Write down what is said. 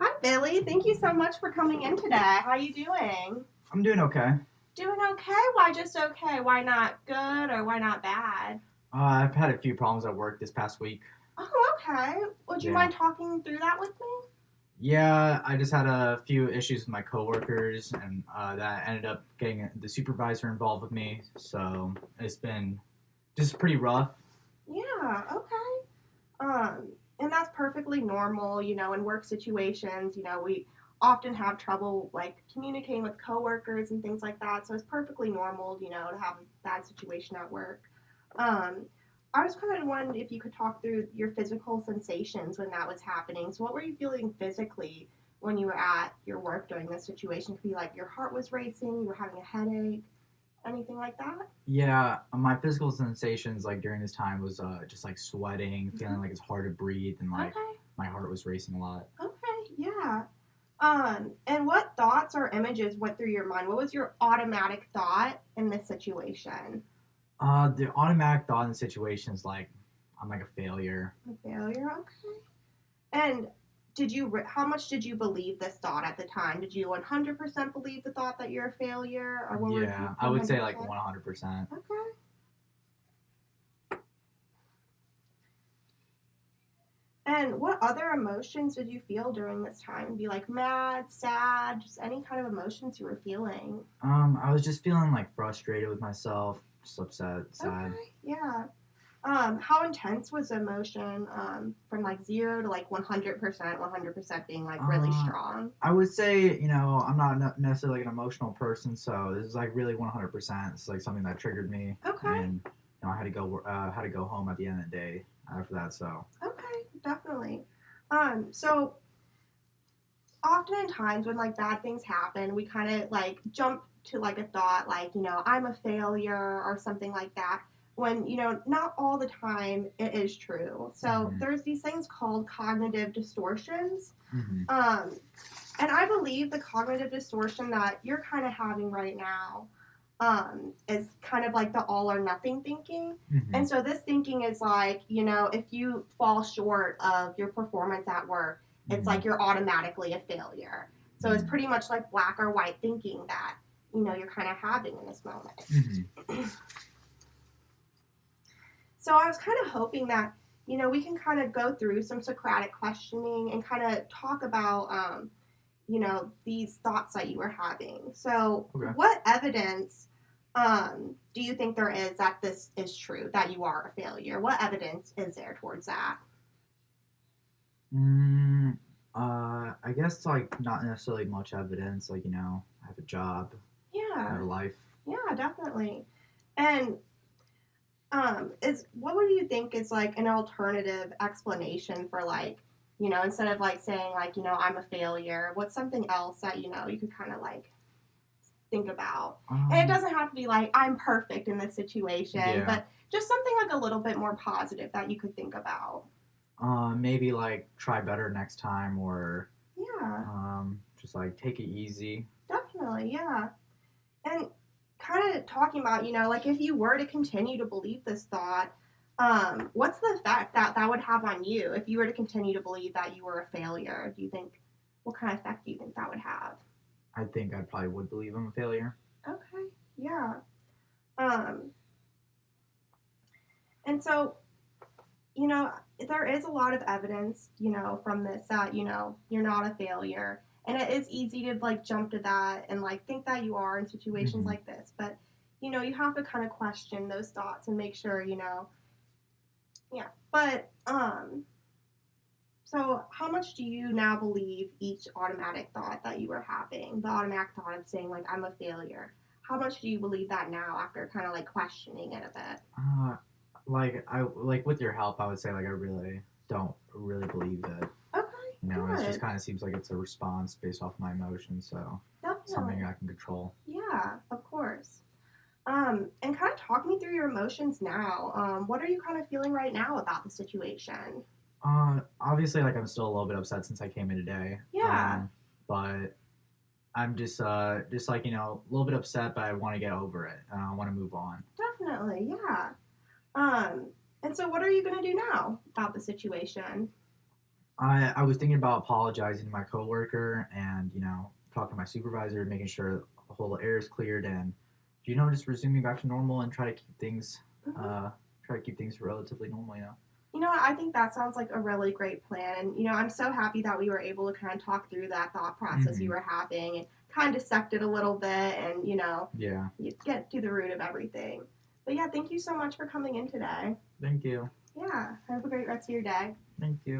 Hi, Billy. Thank you so much for coming in today. How are you doing? I'm doing okay. Doing okay? Why just okay? Why not good or why not bad? I've had a few problems at work this past week. Oh, okay. Would you Yeah. mind talking through that with me? Yeah, I just had a few issues with my coworkers, and that ended up getting the supervisor involved with me. So it's been just pretty rough. Yeah, okay. And that's perfectly normal, in work situations, we often have trouble like communicating with coworkers and things like that. So it's perfectly normal, to have a bad situation at work. Um, I was kind of wondering if you could talk through your physical sensations when that was happening. So what were you feeling physically when you were at your work during this situation? It could be like your heart was racing, you were having a headache, anything like that? Yeah, my physical sensations like during this time was just like sweating, Mm-hmm. feeling like it's hard to breathe, and like Okay. my heart was racing a lot. Okay, yeah. And what thoughts or images went through your mind? What was your automatic thought in this situation? The automatic thought in the situation is like I'm like a failure. A failure, okay. And how much did you believe this thought at the time? Did you 100% believe the thought that you're a failure, or what would you Yeah, I would say like 100%? 100%. Okay. And what other emotions did you feel during this time? Be like mad, sad, just any kind of emotions you were feeling. I was just feeling like frustrated with myself, just upset, sad. Okay, yeah. How intense was the emotion from like 0 to like 100%, 100% being like really Uh, strong? I would say, I'm not necessarily like an emotional person, so this is like really 100%. It's like something that triggered me, Okay, and I had to go home at the end of the day after that. So okay, definitely. So oftentimes when like bad things happen, we kind of like jump to like a thought like, I'm a failure or something like that. When, not all the time it is true. So hmm there's these things called cognitive distortions. hmm Um, And I believe the cognitive distortion that you're kind of having right now is kind of like the all or nothing thinking. hmm And so this thinking is like, if you fall short of your performance at work, it's hmm like you're automatically a failure. So it's hmm pretty much like black or white thinking that, you're kind of having in this moment. hmm So I was kind of hoping that, we can kind of go through some Socratic questioning and kind of talk about these thoughts that you were having. So, Okay. what evidence do you think there is that this is true, that you are a failure? What evidence is there towards that? Mm, I guess like not necessarily much evidence. Like I have a job, I Yeah, have a life. yeah, definitely. And is what would you think is like an alternative explanation for like, instead of like saying like, I'm a failure, what's something else that you could kind of like think about. And it Um, doesn't have to be like I'm perfect in this situation, yeah. but just something like a little bit more positive that you could think about. Maybe like try better next time, or Yeah, just like take it easy. definitely. Yeah. And kind of talking about, like if you were to continue to believe this thought, what's the effect that that would have on you if you were to continue to believe that you were a failure? Do you think, what kind of effect do you think that would have? I think I probably would believe I'm a failure. Okay. Yeah. Um, and so you know, there is a lot of evidence, from this that, you're not a failure. And it is easy to like jump to that and like think that you are in situations hmm like this. But, you have to kind of question those thoughts and make sure, yeah. But so how much do you now believe each automatic thought that you were having? The automatic thought of saying like I'm a failure. How much do you believe that now after kind of like questioning it a bit? Uh, like with your help, I would say like I really don't really believe it. Okay, It just good. kind of seems like it's a response based off my emotions, so something Definitely. I can control. Yeah, of course. And kind of talk me through your emotions now. What are you kind of feeling right now about the situation? Obviously, like I'm still a little bit upset since I came in today. Yeah, But I'm just like a little bit upset, but I want to get over it. I want to move on. definitely. Yeah. Um, and so what are you going to do now about the situation? I was thinking about apologizing to my coworker and, talking to my supervisor, making sure the whole air is cleared and, just resuming back to normal and Mhm. uh, try to keep things relatively normal. You know what? I think that sounds like a really great plan. And, I'm so happy that we were able to kind of talk through that thought process you Hmm. were having and kind of dissect it a little bit and, Yeah. you get to the root of everything. But yeah, thank you so much for coming in today. Thank you. Yeah, have a great rest of your day. Thank you.